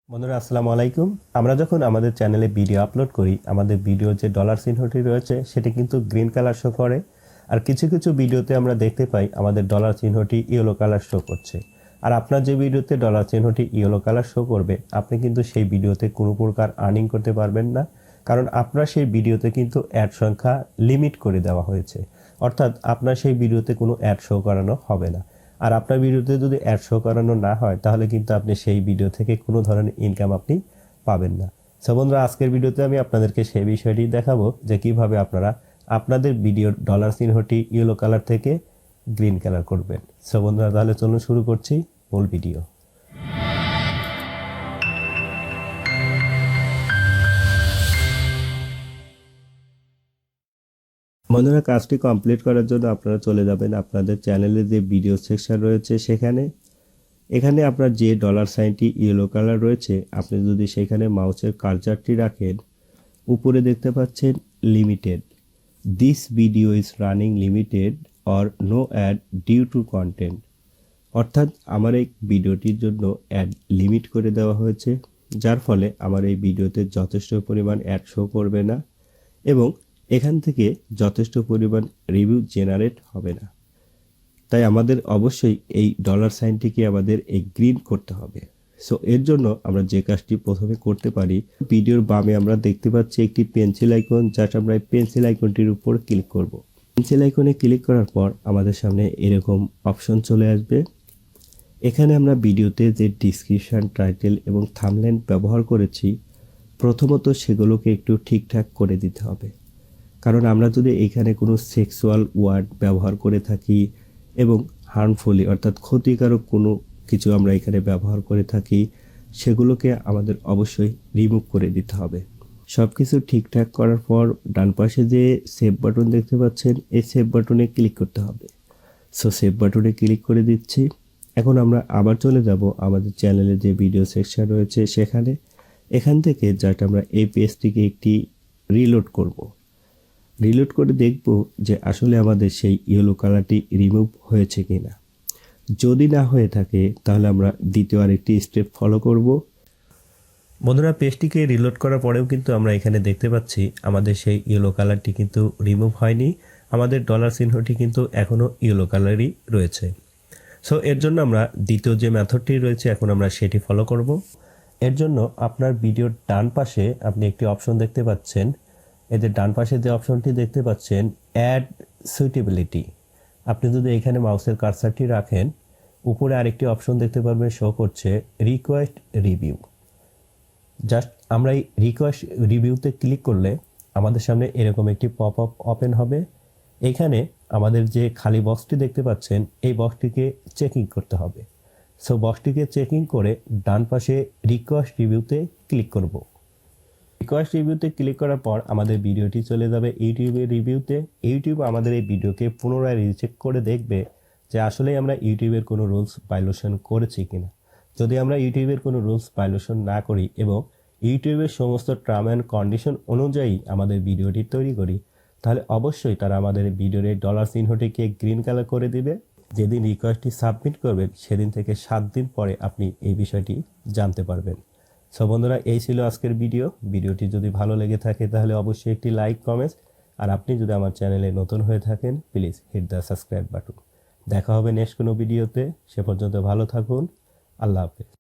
বন্ধুরা আসসালামু আলাইকুম। আমরা যখন আমাদের চ্যানেলে ভিডিও আপলোড করি, আমাদের ভিডিও যে ডলার চিহ্নটি রয়েছে সেটি কিন্তু গ্রিন কালার শো করে, আর কিছু কিছু ভিডিওতে আমরা দেখতে পাই আমাদের ডলার চিহ্নটি ইয়েলো কালার শো করছে। আর আপনার যে ভিডিওতে ডলার চিহ্নটি ইয়েলো কালার শো করবে, আপনি কিন্তু সেই ভিডিওতে কোনো প্রকার আর্নিং করতে পারবেন না, কারণ আপনার সেই ভিডিওতে কিন্তু অ্যাড সংখ্যা লিমিট করে দেওয়া হয়েছে। অর্থাৎ আপনার সেই ভিডিওতে কোনো অ্যাড শো করানো হবে না। আর আপনার ভিডিওতে যদি অ্যাড শো করানো না হয়, তাহলে কিন্তু আপনি সেই ভিডিও থেকে কোনো ধরনের ইনকাম আপনি পাবেন না। সো বন্ধুরা, আজকের ভিডিওতে আমি আপনাদেরকে সেই বিষয়টি দেখাবো যে কিভাবে আপনারা আপনাদের ভিডিওর ডলার চিহ্নটি ইয়েলো কালার থেকে গ্রিন কালার করবেন। সো বন্ধুরা, তাহলে চলুন শুরু করছি মূল ভিডিও। বন্ধুরা, কাজটি কমপ্লিট করার জন্য আপনারা চলে যাবেন আপনাদের চ্যানেলে যে ভিডিও সেকশন রয়েছে এখানে আপনার যে ডলার সাইনটি ইয়েলো কালার রয়েছে, আপনি যদি সেখানে মাউসের কার্সারটি রাখেন, উপরে দেখতে পাচ্ছেন limited, this video is running limited or no ad due to content. অর্থাৎ আমার এই ভিডিওটির জন্য অ্যাড লিমিট করে দেওয়া হয়েছে, যার ফলে আমার এই ভিডিওতে যথেষ্ট পরিমাণ অ্যাড শো করবে না এবং এখান থেকে যথেষ্ট পরিমাণ রিভিউ জেনারেট হবে না। তাই আমাদের অবশ্যই এই ডলার সাইনটিকে আমাদের এই গ্রিন করতে হবে। সো এর জন্য আমরা যে কাজটি প্রথমে করতে পারি, ভিডিওর বামে আমরা দেখতে পাচ্ছি একটি পেন্সিল আইকন, জাস্ট আমরা এই পেন্সিল আইকনটির উপর ক্লিক করব। পেন্সিল আইকনে ক্লিক করার পর আমাদের সামনে এরকম অপশন চলে আসবে। এখানে আমরা ভিডিওতে যে ডিসক্রিপশন, টাইটেল এবং থাম্বনেল ব্যবহার করেছি, প্রথমত সেগুলোকে একটু ঠিকঠাক করে দিতে হবে। কারণ আমরা যদি এখানে কোনো সেক্সুয়াল ওয়ার্ড ব্যবহার করে থাকি এবং হার্মফুলি অর্থাৎ ক্ষতিকারক কোনো কিছু আমরা এখানে ব্যবহার করে থাকি, সেগুলোকে আমাদের অবশ্যই রিমুভ করে দিতে হবে। সব কিছু ঠিকঠাক করার পর ডান পাশে যে সেভ বাটন দেখতে পাচ্ছেন, এই সেভ বাটনে ক্লিক করতে হবে। সো সেভ বাটনে ক্লিক করে দিচ্ছি। এখন আমরা আবার চলে যাব আমাদের চ্যানেলে যে ভিডিও সেকশন রয়েছে এখান থেকে জাস্ট আমরা এই পেজটিকে একটি রিলোড করব। রিলোড করে দেখব যে আসলে আমাদের সেই ইয়েলো কালারটি রিমুভ হয়েছে কিনা। যদি না হয়ে থাকে তাহলে আমরা দ্বিতীয় আরেকটি স্টেপ ফলো করব। বন্ধুরা, পেজটিকে রিলোড করার পরেও কিন্তু আমরা এখানে দেখতে পাচ্ছি আমাদের সেই ইয়েলো কালারটি কিন্তু রিমুভ হয়নি, আমাদের ডলার চিহ্নটি কিন্তু এখনও ইয়েলো কালারই রয়েছে। সো এর জন্য আমরা দ্বিতীয় যে মেথডটি রয়েছে এখন আমরা সেটি ফলো করব। এর জন্য আপনার ভিডিওর ডান পাশে আপনি একটি অপশন দেখতে পাচ্ছেন। এদের ডান পাশে যে অপশনটি দেখতে পাচ্ছেন, অ্যাড সুইটেবিলিটি, আপনি যদি এখানে মাউসের কার্সারটি রাখেন, উপরে আরেকটি অপশন দেখতে পারবেন শো করছে রিকোয়েস্ট রিভিউ। জাস্ট আমরা এই রিকোয়েস্ট রিভিউতে ক্লিক করলে আমাদের সামনে এরকম একটি পপ আপ ওপেন হবে। এখানে আমাদের যে খালি বক্সটি দেখতে পাচ্ছেন, এই বক্সটিকে চেকিং করতে হবে। সো বক্সটিকে চেকিং করে ডান পাশে রিকোয়েস্ট রিভিউতে ক্লিক করব। রিকোয়েস্ট রিভিউতে ক্লিক করার পর আমাদের ভিডিওটি চলে যাবে ইউটিউবের রিভিউতে। ইউটিউব আমাদের এই ভিডিওকে পুনরায় রিচেক করে দেখবে যে আসলে আমরা ইউটিউবের কোনো রুলস ভায়োলেশন করেছি কিনা। যদি আমরা ইউটিউবের কোনো রুলস ভায়োলেশন না করি এবং ইউটিউবের সমস্ত টার্ম অ্যান্ড কন্ডিশন অনুযায়ী আমাদের ভিডিওটি তৈরি করি, তাহলে অবশ্যই তারা আমাদের ভিডিওর এই ডলার চিহ্নটিকে গ্রিন কালার করে দিবে। যেদিন রিকোয়েস্টটি সাবমিট করবেন সেদিন থেকে 7 দিন পরে আপনি এই বিষয়টি জানতে পারবেন। সো বন্ধুরা, এই ছিল আজকের ভিডিওটি যদি ভালো লেগে থাকে তাহলে অবশ্যই একটি লাইক, কমেন্ট, আর আপনি যদি আমার চ্যানেলে নতুন হয়ে থাকেন please hit the subscribe button. দেখা হবে নেক্সট কোনো ভিডিওতে। সে পর্যন্ত ভালো থাকুন। আল্লাহ হাফেজ।